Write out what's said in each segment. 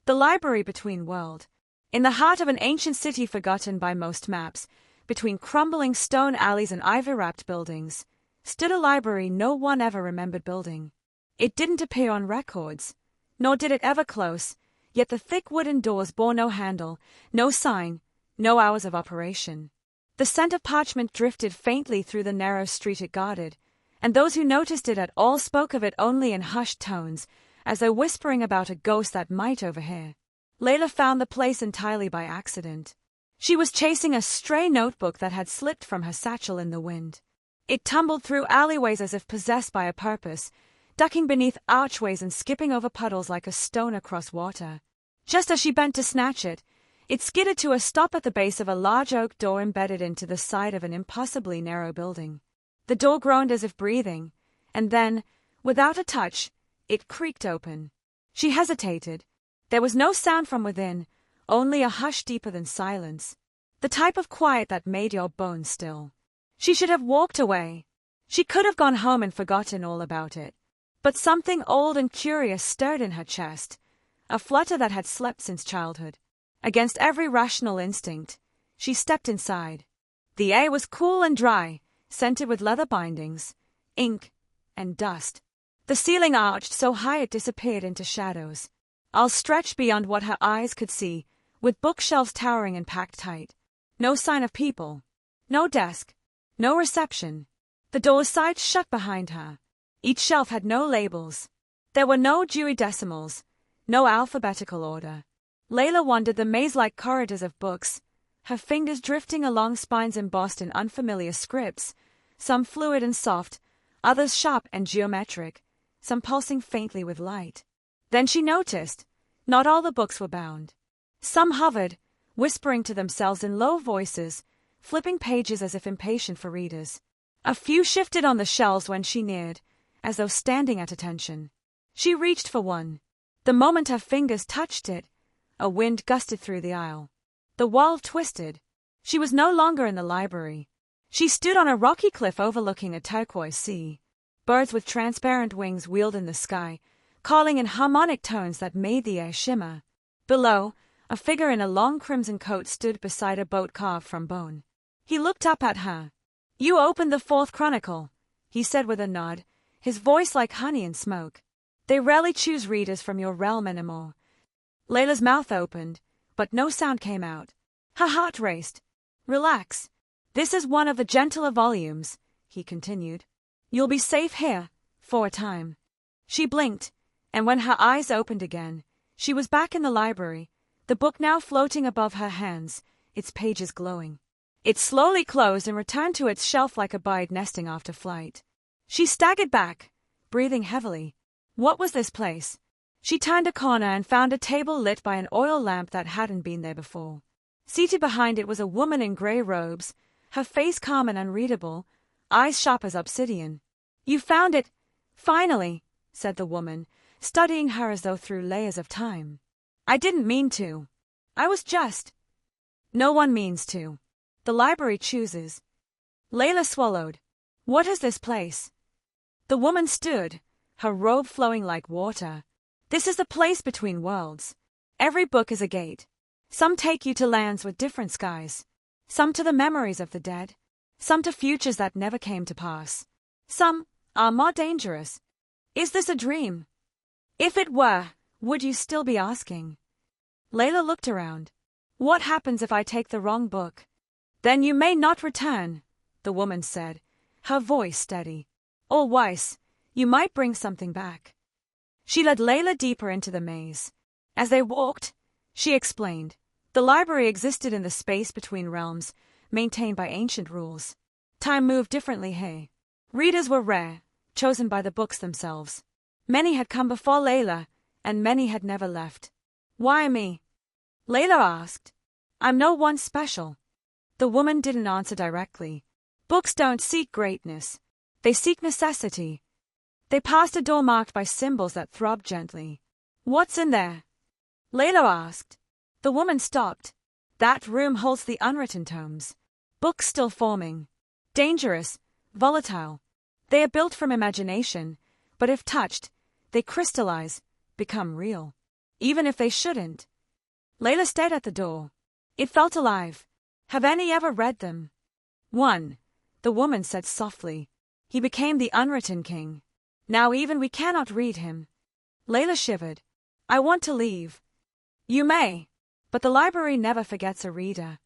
The library between world. In the heart of an ancient city forgotten by most maps, between crumbling stone alleys and ivy-wrapped buildings, stood a library no one ever remembered building. It didn't appear on records, nor did it ever close, yet the thick wooden doors bore no handle, no sign, no hours of operation. The scent of parchment drifted faintly through the narrow street it guarded, and those who noticed it at all spoke of it only in hushed tones, as though whispering about a ghost that might overhear. Layla found the place entirely by accident. She was chasing a stray notebook that had slipped from her satchel in the wind. It tumbled through alleyways as if possessed by a purpose, ducking beneath archways and skipping over puddles like a stone across water. Just as she bent to snatch it, it skidded to a stop at the base of a large oak door embedded into the side of an impossibly narrow building. The door groaned as if breathing, and then, without a touch, it creaked open. She hesitated. There was no sound from within, only a hush deeper than silence, the type of quiet that made your bones still. She should have walked away. She could have gone home and forgotten all about it. But something old and curious stirred in her chest, a flutter that had slept since childhood. Against every rational instinct, she stepped inside. The air was cool and dry, scented with leather bindings, ink, and dust. The ceiling arched so high it disappeared into shadows, all stretched beyond what her eyes could see, with bookshelves towering and packed tight. No sign of people. No desk. No reception. The door's sides shut behind her. Each shelf had no labels. There were no Dewey Decimals, no alphabetical order. Layla wandered the maze-like corridors of books, her fingers drifting along spines embossed in unfamiliar scripts, some fluid and soft, others sharp and geometric, some pulsing faintly with light. Then she noticed, not all the books were bound. Some hovered, whispering to themselves in low voices, flipping pages as if impatient for readers. A few shifted on the shelves when she neared, as though standing at attention. She reached for one. The moment her fingers touched it, a wind gusted through the aisle. The wall twisted. She was no longer in the library. She stood on a rocky cliff overlooking a turquoise sea. Birds with transparent wings wheeled in the sky, calling in harmonic tones that made the air shimmer. Below, a figure in a long crimson coat stood beside a boat carved from bone. He looked up at her. "You opened the Fourth Chronicle," he said with a nod, his voice like honey and smoke. "They rarely choose readers from your realm anymore." Layla's mouth opened, but no sound came out. Her heart raced. "Relax. This is one of the gentler volumes," he continued. "You'll be safe here, for a time." She blinked, and when her eyes opened again, she was back in the library, the book now floating above her hands, its pages glowing. It slowly closed and returned to its shelf like a bird nesting after flight. She staggered back, breathing heavily. What was this place? She turned a corner and found a table lit by an oil lamp that hadn't been there before. Seated behind it was a woman in grey robes, her face calm and unreadable, eyes sharp as obsidian. "You found it, finally," said the woman, studying her as though through layers of time. "I didn't mean to. I was just—" "No one means to. The library chooses." Layla swallowed. "What is this place?" The woman stood, her robe flowing like water. "This is the place between worlds. Every book is a gate. Some take you to lands with different skies. Some to the memories of the dead. Some to futures that never came to pass. Some are more dangerous. Is this a dream? If it were, would you still be asking?" Layla looked around. "What happens if I take the wrong book?" "Then you may not return," the woman said, her voice steady. "Or worse, you might bring something back." She led Layla deeper into the maze. As they walked, she explained, the library existed in the space between realms, maintained by ancient rules. Time moved differently here. Readers were rare, chosen by the books themselves. Many had come before Layla, and many had never left. "Why me?" Layla asked. "I'm no one special." The woman didn't answer directly. Books don't seek greatness. They seek necessity. They passed a door marked by symbols that throbbed gently. "What's in there?" Layla asked. The woman stopped. "That room holds the unwritten tomes. Books still forming. Dangerous, volatile. They are built from imagination, but if touched, they crystallize, become real. even if they shouldn't. Layla stared at the door. It felt alive. Have any ever read them? One, the woman said softly. He became the unwritten king. Now even we cannot read him. Layla shivered. I want to leave. You may, but the library never forgets a reader.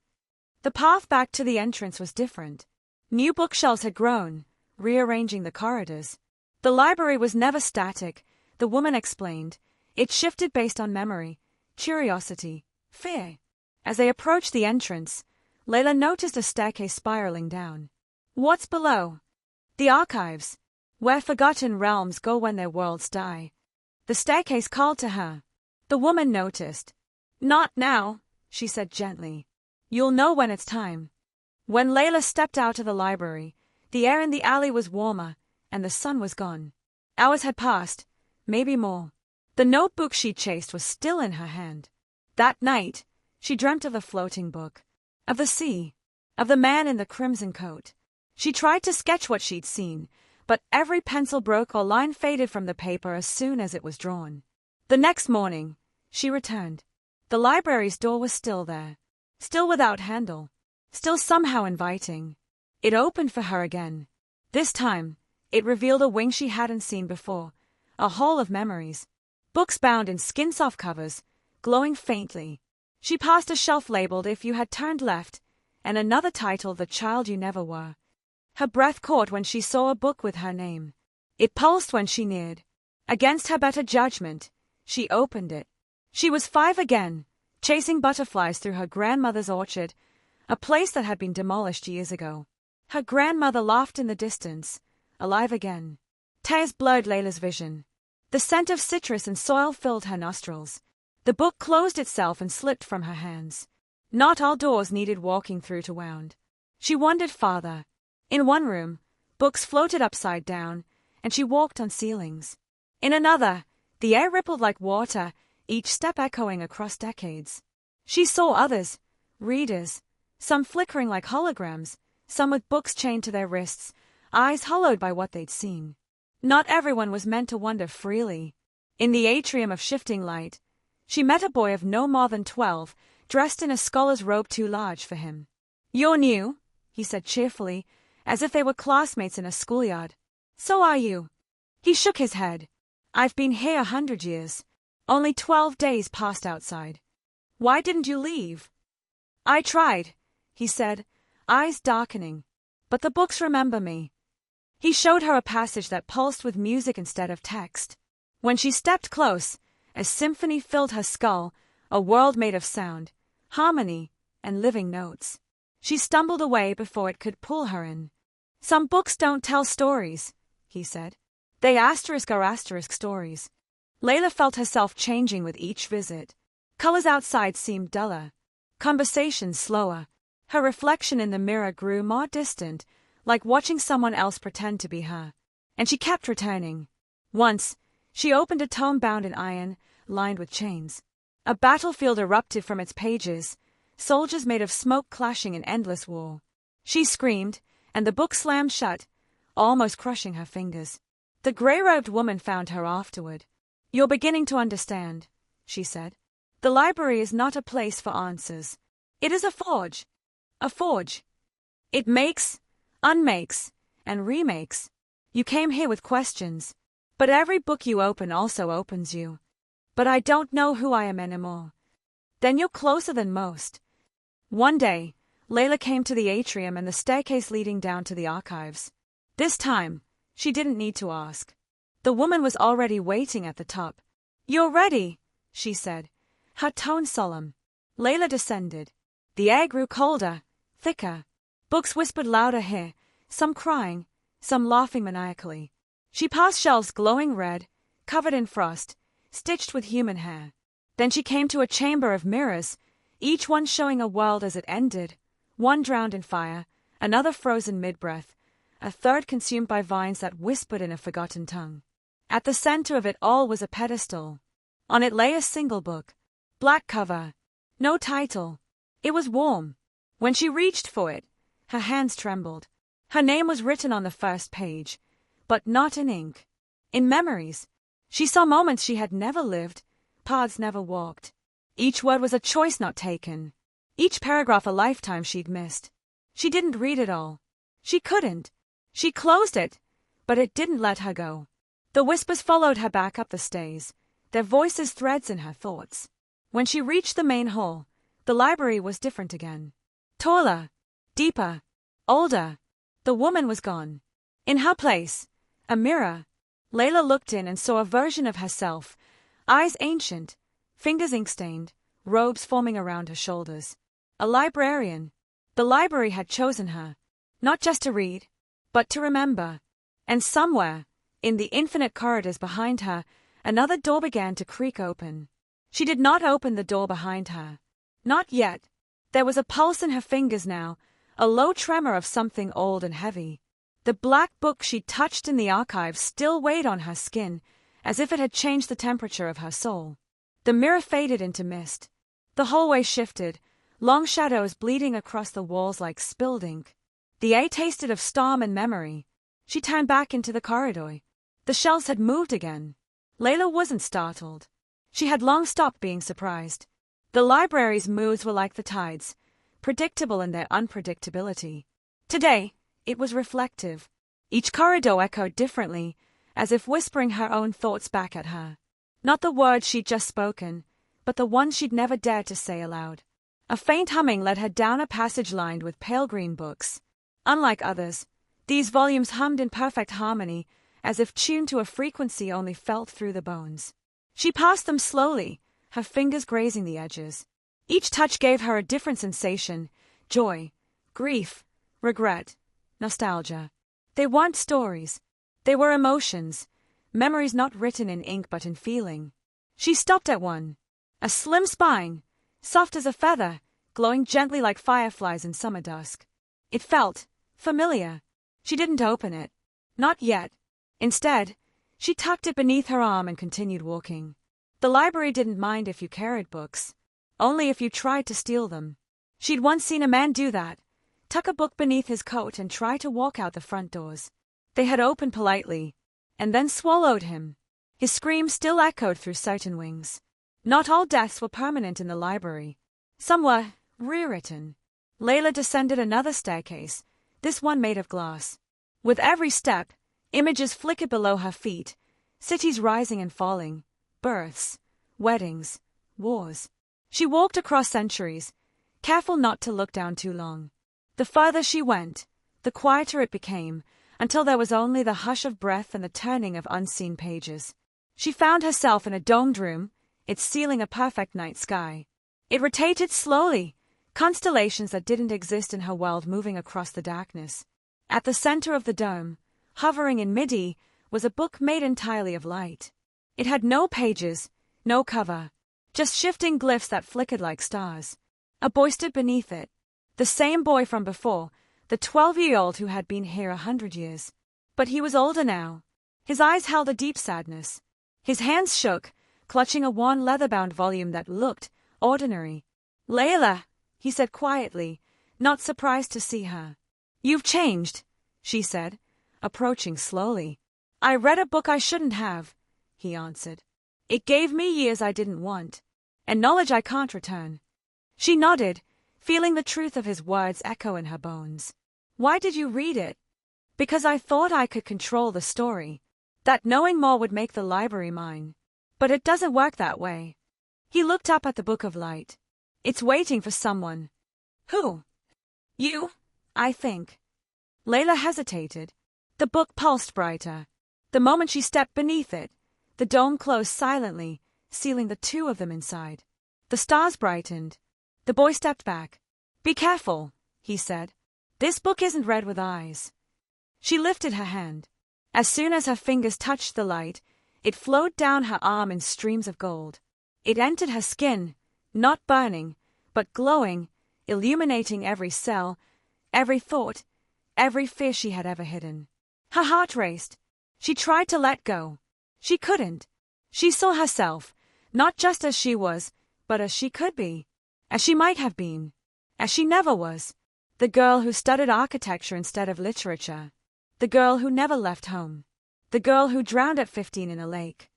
The path back to the entrance was different. New bookshelves had grown, rearranging the corridors. The library was never static, the woman explained. It shifted based on memory, curiosity, fear. As they approached the entrance, Layla noticed a staircase spiraling down. What's below? The archives, where forgotten realms go when their worlds die. The staircase called to her. The woman noticed. Not now, she said gently. You'll know when it's time. When Layla stepped out of the library, the air in the alley was warmer, and the sun was gone. Hours had passed, maybe more. The notebook she chased was still in her hand. That night, she dreamt of the floating book, of the sea, of the man in the crimson coat. She tried to sketch what she'd seen, but every pencil broke or line faded from the paper as soon as it was drawn. The next morning, she returned. The library's door was still there, still without handle, still somehow inviting. It opened for her again. This time, it revealed a wing she hadn't seen before, a hall of memories. Books bound in skin soft covers, glowing faintly. She passed a shelf labeled If You Had Turned Left, and another titled The Child You Never Were. Her breath caught when she saw a book with her name. It pulsed when she neared. Against her better judgment, she opened it. She was 5 again, chasing butterflies through her grandmother's orchard, a place that had been demolished years ago. Her grandmother laughed in the distance, alive again. Tears blurred Layla's vision. The scent of citrus and soil filled her nostrils. The book closed itself and slipped from her hands. Not all doors needed walking through to wound. She wandered farther. In one room, books floated upside down, and she walked on ceilings. In another, the air rippled like water, each step echoing across decades. She saw others, readers, some flickering like holograms, some with books chained to their wrists, eyes hollowed by what they'd seen. Not everyone was meant to wander freely. In the atrium of shifting light, she met a boy of no more than 12, dressed in a scholar's robe too large for him. You're new, he said cheerfully, as if they were classmates in a schoolyard. So are you. He shook his head. I've been here 100 years. Only 12 days passed outside. Why didn't you leave? I tried, he said, eyes darkening. But the books remember me. He showed her a passage that pulsed with music instead of text. When she stepped close, a symphony filled her skull, a world made of sound, harmony, and living notes. She stumbled away before it could pull her in. Some books don't tell stories, he said. They asterisk are asterisk stories. Layla felt herself changing with each visit. Colors outside seemed duller, conversations slower. Her reflection in the mirror grew more distant, like watching someone else pretend to be her. And she kept returning. Once, she opened a tome bound in iron, lined with chains. A battlefield erupted from its pages, soldiers made of smoke clashing in endless war. She screamed, and the book slammed shut, almost crushing her fingers. The gray-robed woman found her afterward. You're beginning to understand, she said. The library is not a place for answers. It is a forge. A forge. It makes, unmakes, and remakes. You came here with questions, but every book you open also opens you. But I don't know who I am anymore. Then you're closer than most. One day, Layla came to the atrium and the staircase leading down to the archives. This time, she didn't need to ask. The woman was already waiting at the top. You're ready, she said, her tone solemn. Layla descended. The air grew colder, thicker. Books whispered louder here, some crying, some laughing maniacally. She passed shelves glowing red, covered in frost, stitched with human hair. Then she came to a chamber of mirrors, each one showing a world as it ended, one drowned in fire, another frozen mid-breath, a third consumed by vines that whispered in a forgotten tongue. At the center of it all was a pedestal. On it lay a single book, black cover, no title. It was warm. When she reached for it, her hands trembled. Her name was written on the first page, but not in ink. In memories. She saw moments she had never lived, paths never walked. Each word was a choice not taken. Each paragraph a lifetime she'd missed. She didn't read it all. She couldn't. She closed it, but it didn't let her go. The whispers followed her back up the stairs, their voices threads in her thoughts. When she reached the main hall, the library was different again. Taller, deeper, older. The woman was gone. In her place, a mirror. Layla looked in and saw a version of herself, eyes ancient, fingers ink-stained, robes forming around her shoulders. A librarian. The library had chosen her, not just to read, but to remember. And somewhere, in the infinite corridors behind her, another door began to creak open. She did not open the door behind her. Not yet. There was a pulse in her fingers now, a low tremor of something old and heavy. The black book she'd touched in the archive still weighed on her skin, as if it had changed the temperature of her soul. The mirror faded into mist. The hallway shifted, long shadows bleeding across the walls like spilled ink. The air tasted of storm and memory. She turned back into the corridor. The shelves had moved again. Layla wasn't startled. She had long stopped being surprised. The library's moods were like the tides, predictable in their unpredictability. Today, it was reflective. Each corridor echoed differently, as if whispering her own thoughts back at her. Not the words she'd just spoken, but the ones she'd never dared to say aloud. A faint humming led her down a passage lined with pale green books. Unlike others, these volumes hummed in perfect harmony, as if tuned to a frequency only felt through the bones. She passed them slowly, her fingers grazing the edges. Each touch gave her a different sensation: joy, grief, regret, nostalgia. They weren't stories. They were emotions, memories not written in ink but in feeling. She stopped at one. A slim spine, soft as a feather, glowing gently like fireflies in summer dusk. It felt familiar. She didn't open it. Not yet. Instead, she tucked it beneath her arm and continued walking. The library didn't mind if you carried books, only if you tried to steal them. She'd once seen a man do that, tuck a book beneath his coat and try to walk out the front doors. They had opened politely, and then swallowed him. His scream still echoed through certain wings. Not all deaths were permanent in the library. Some were rewritten. Layla descended another staircase, this one made of glass. With every step, images flickered below her feet, cities rising and falling, births, weddings, wars. She walked across centuries, careful not to look down too long. The further she went, the quieter it became, until there was only the hush of breath and the turning of unseen pages. She found herself in a domed room, its ceiling a perfect night sky. It rotated slowly, constellations that didn't exist in her world moving across the darkness. At the center of the dome, hovering in midi, was a book made entirely of light. It had no pages, no cover, just shifting glyphs that flickered like stars. A boy stood beneath it. The same boy from before, the 12-year-old who had been here 100 years. But he was older now. His eyes held a deep sadness. His hands shook, clutching a worn leather-bound volume that looked ordinary. "Layla," he said quietly, not surprised to see her. "You've changed," she said, approaching slowly. "I read a book I shouldn't have," he answered. "It gave me years I didn't want, and knowledge I can't return." She nodded, feeling the truth of his words echo in her bones. "Why did you read it?" "Because I thought I could control the story, that knowing more would make the library mine. But it doesn't work that way." He looked up at the Book of Light. "It's waiting for someone." "Who?" "You, I think." Layla hesitated. The book pulsed brighter. The moment she stepped beneath it, the dome closed silently, sealing the two of them inside. The stars brightened. The boy stepped back. "Be careful," he said. "This book isn't read with eyes." She lifted her hand. As soon as her fingers touched the light, it flowed down her arm in streams of gold. It entered her skin, not burning, but glowing, illuminating every cell, every thought, every fear she had ever hidden. Her heart raced. She tried to let go. She couldn't. She saw herself, not just as she was, but as she could be, as she might have been, as she never was. The girl who studied architecture instead of literature. The girl who never left home. The girl who drowned at 15 in a lake.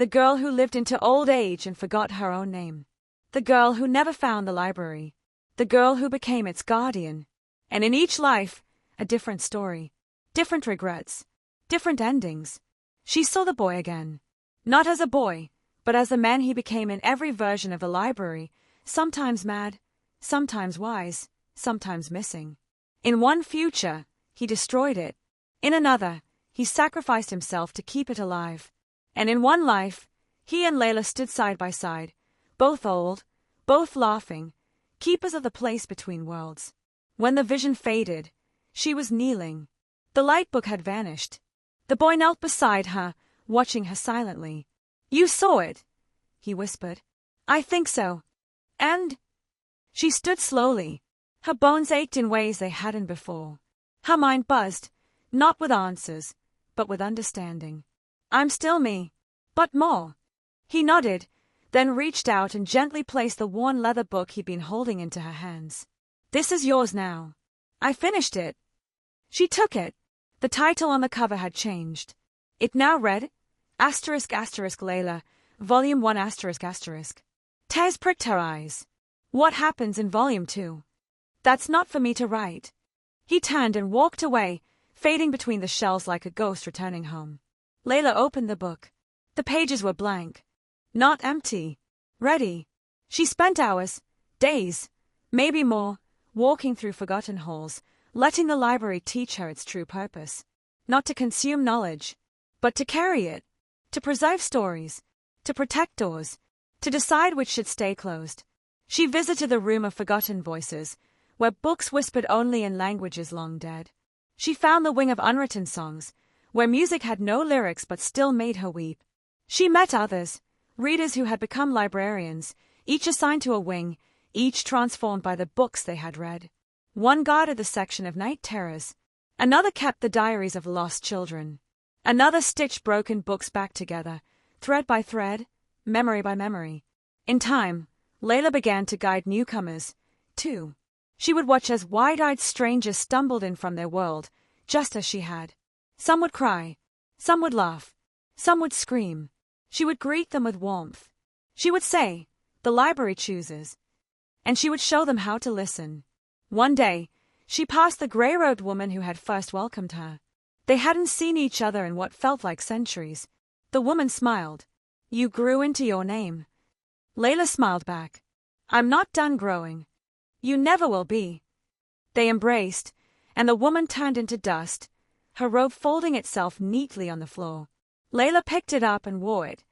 The girl who lived into old age and forgot her own name. The girl who never found the library. The girl who became its guardian. And in each life, a different story. Different regrets. Different endings. She saw the boy again. Not as a boy, but as the man he became in every version of the library, sometimes mad, sometimes wise, sometimes missing. In one future, he destroyed it. In another, he sacrificed himself to keep it alive. And in one life, he and Layla stood side by side, both old, both laughing, keepers of the place between worlds. When the vision faded, she was kneeling. The light book had vanished. The boy knelt beside her, watching her silently. "You saw it," he whispered. "I think so." And she stood slowly. Her bones ached in ways they hadn't before. Her mind buzzed, not with answers, but with understanding. "I'm still me, but more." He nodded, then reached out and gently placed the worn leather book he'd been holding into her hands. "This is yours now." "I finished it." She took it. The title on the cover had changed. It now read, **Layla, Volume 1 **. Tears pricked her eyes. What happens in Volume 2? That's not for me to write. He turned and walked away, fading between the shelves like a ghost returning home. Layla opened the book. The pages were blank. Not empty. Ready. She spent hours, days, maybe more, walking through forgotten halls, letting the library teach her its true purpose. Not to consume knowledge, but to carry it, to preserve stories, to protect doors, to decide which should stay closed. She visited the room of forgotten voices, where books whispered only in languages long dead. She found the wing of unwritten songs, where music had no lyrics but still made her weep. She met others, readers who had become librarians, each assigned to a wing, each transformed by the books they had read. One guarded the section of night terrors. Another kept the diaries of lost children. Another stitched broken books back together, thread by thread, memory by memory. In time, Layla began to guide newcomers, too. She would watch as wide-eyed strangers stumbled in from their world, just as she had. Some would cry. Some would laugh. Some would scream. She would greet them with warmth. She would say, "The library chooses." And she would show them how to listen. One day, she passed the grey-robed woman who had first welcomed her. They hadn't seen each other in what felt like centuries. The woman smiled. "You grew into your name." Layla smiled back. "I'm not done growing." "You never will be." They embraced, and the woman turned into dust, her robe folding itself neatly on the floor. Layla picked it up and wore it,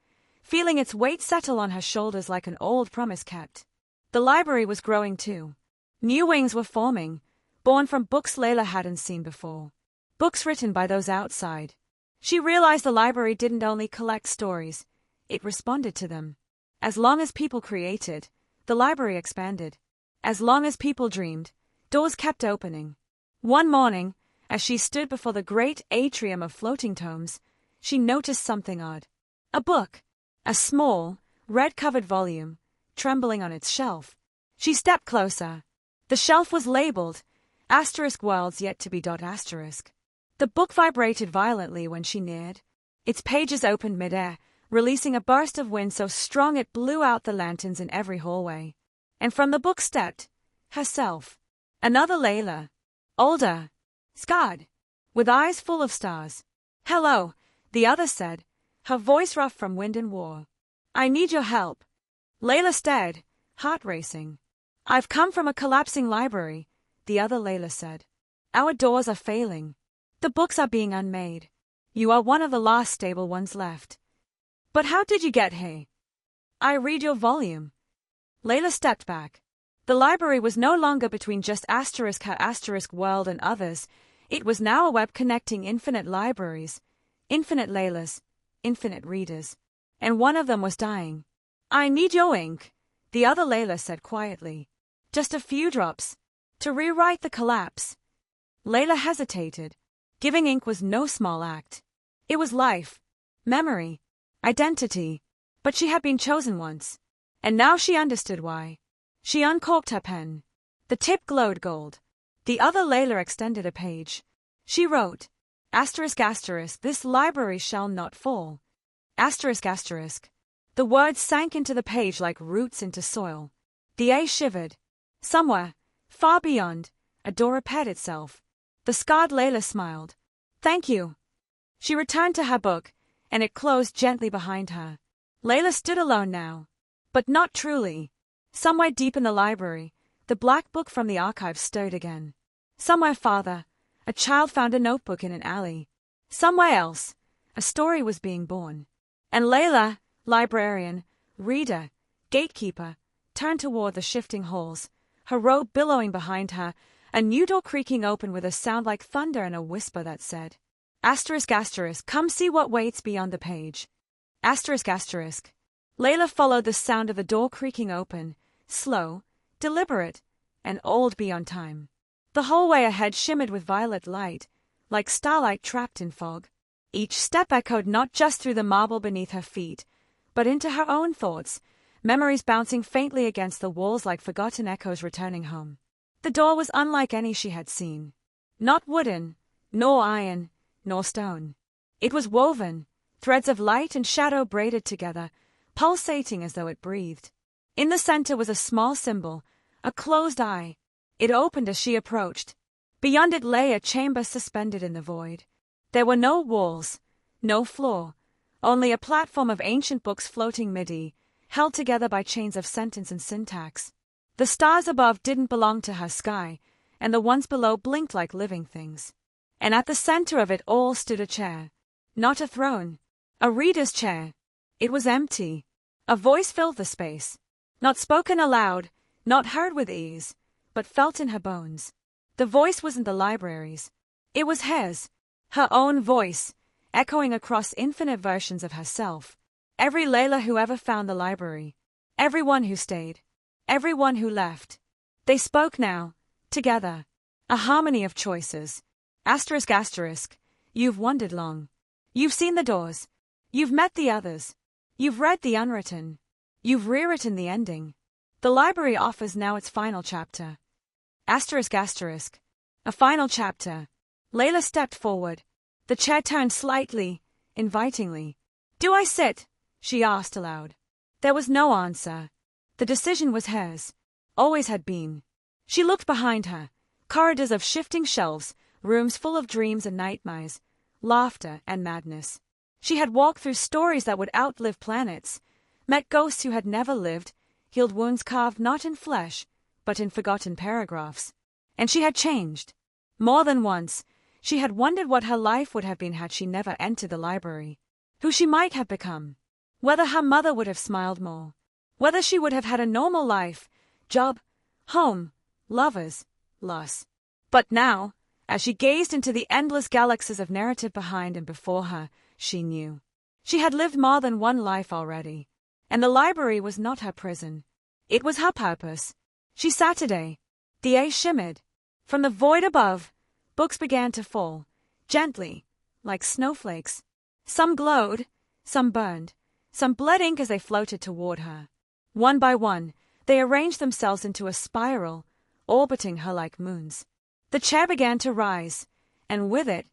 feeling its weight settle on her shoulders like an old promise kept. The library was growing too. New wings were forming, born from books Layla hadn't seen before. Books written by those outside. She realized the library didn't only collect stories, it responded to them. As long as people created, the library expanded. As long as people dreamed, doors kept opening. One morning, as she stood before the great atrium of floating tomes, she noticed something odd. A book, a small, red-covered volume, trembling on its shelf. She stepped closer. The shelf was labeled, *Worlds Yet to Be. The book vibrated violently when she neared. Its pages opened mid-air, releasing a burst of wind so strong it blew out the lanterns in every hallway. And from the book stepped herself. Another Layla. Older. Scarred. With eyes full of stars. "Hello," the other said, her voice rough from wind and war. "I need your help." Layla stared, heart racing. "I've come from a collapsing library," the other Layla said. "Our doors are failing. The books are being unmade. You are one of the last stable ones left." "But how did you get here?" "I read your volume." Layla stepped back. The library was no longer between just her world and others. It was now a web connecting infinite libraries, infinite Laylas, infinite readers. And one of them was dying. "I need your ink," the other Layla said quietly. "Just a few drops. To rewrite the collapse." Layla hesitated. Giving ink was no small act. It was life, memory, identity. But she had been chosen once. And now she understood why. She uncorked her pen. The tip glowed gold. The other Layla extended a page. She wrote, ****, this library shall not fall." Asterisk asterisk. The words sank into the page like roots into soil. The A shivered. Somewhere, far beyond, a door repaired itself. The scarred Layla smiled. Thank you. She returned to her book, and it closed gently behind her. Layla stood alone now. But not truly. Somewhere deep in the library, the black book from the archive stirred again. Somewhere farther, a child found a notebook in an alley. Somewhere else, a story was being born. And Layla, librarian, reader, gatekeeper, turned toward the shifting halls, her robe billowing behind her, a new door creaking open with a sound like thunder and a whisper that said, asterisk asterisk, come see what waits beyond the page. Asterisk asterisk. Layla followed the sound of the door creaking open, slow, deliberate, and old beyond time. The hallway ahead shimmered with violet light, like starlight trapped in fog. Each step echoed not just through the marble beneath her feet, but into her own thoughts, memories bouncing faintly against the walls like forgotten echoes returning home. The door was unlike any she had seen. Not wooden, nor iron, nor stone. It was woven, threads of light and shadow braided together, pulsating as though it breathed. In the center was a small symbol, a closed eye. It opened as she approached. Beyond it lay a chamber suspended in the void. There were no walls, no floor, only a platform of ancient books floating midi, held together by chains of sentence and syntax. The stars above didn't belong to her sky, and the ones below blinked like living things. And at the center of it all stood a chair. Not a throne, a reader's chair. It was empty. A voice filled the space. Not spoken aloud, not heard with ease, but felt in her bones. The voice wasn't the library's. It was hers. Her own voice, echoing across infinite versions of herself. Every Layla who ever found the library. Everyone who stayed. Everyone who left. They spoke now, together. A harmony of choices. Asterisk asterisk. You've wondered long. You've seen the doors. You've met the others. You've read the unwritten. You've rewritten the ending. The library offers now its final chapter. Asterisk asterisk. A final chapter. Layla stepped forward. The chair turned slightly, invitingly. Do I sit? She asked aloud. There was no answer. The decision was hers. Always had been. She looked behind her. Corridors of shifting shelves, rooms full of dreams and nightmares, laughter and madness. She had walked through stories that would outlive planets, met ghosts who had never lived, healed wounds carved not in flesh, but in forgotten paragraphs. And she had changed. More than once, she had wondered what her life would have been had she never entered the library. Who she might have become. Whether her mother would have smiled more. Whether she would have had a normal life, job, home, lovers, loss. But now, as she gazed into the endless galaxies of narrative behind and before her, she knew. She had lived more than one life already. And the library was not her prison. It was her purpose. She sat today. The A shimmered. From the void above, books began to fall, gently, like snowflakes. Some glowed, some burned, some bled ink as they floated toward her. One by one, they arranged themselves into a spiral, orbiting her like moons. The chair began to rise, and with it,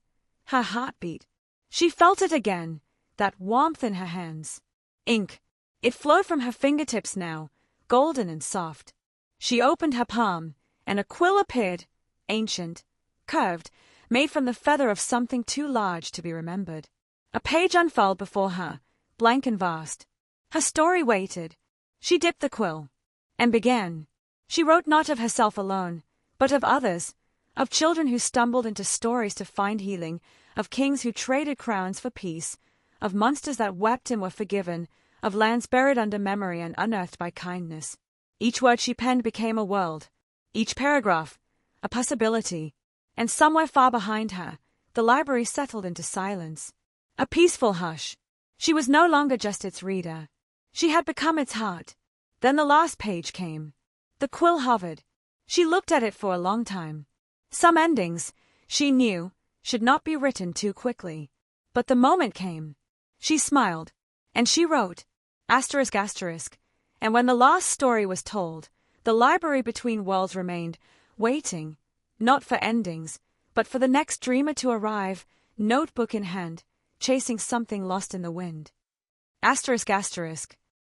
her heartbeat. She felt it again, that warmth in her hands. Ink. It flowed from her fingertips now, golden and soft. She opened her palm, and a quill appeared, ancient, curved, made from the feather of something too large to be remembered. A page unfurled before her, blank and vast. Her story waited. She dipped the quill, and began. She wrote not of herself alone, but of others, of children who stumbled into stories to find healing, of kings who traded crowns for peace, of monsters that wept and were forgiven, of lands buried under memory and unearthed by kindness. Each word she penned became a world, each paragraph, a possibility, and somewhere far behind her, the library settled into silence. A peaceful hush. She was no longer just its reader. She had become its heart. Then the last page came. The quill hovered. She looked at it for a long time. Some endings, she knew, should not be written too quickly. But the moment came. She smiled, and she wrote, asterisk asterisk, and when the last story was told, the library between worlds remained, waiting, not for endings, but for the next dreamer to arrive, notebook in hand, chasing something lost in the wind. Asterisk asterisk.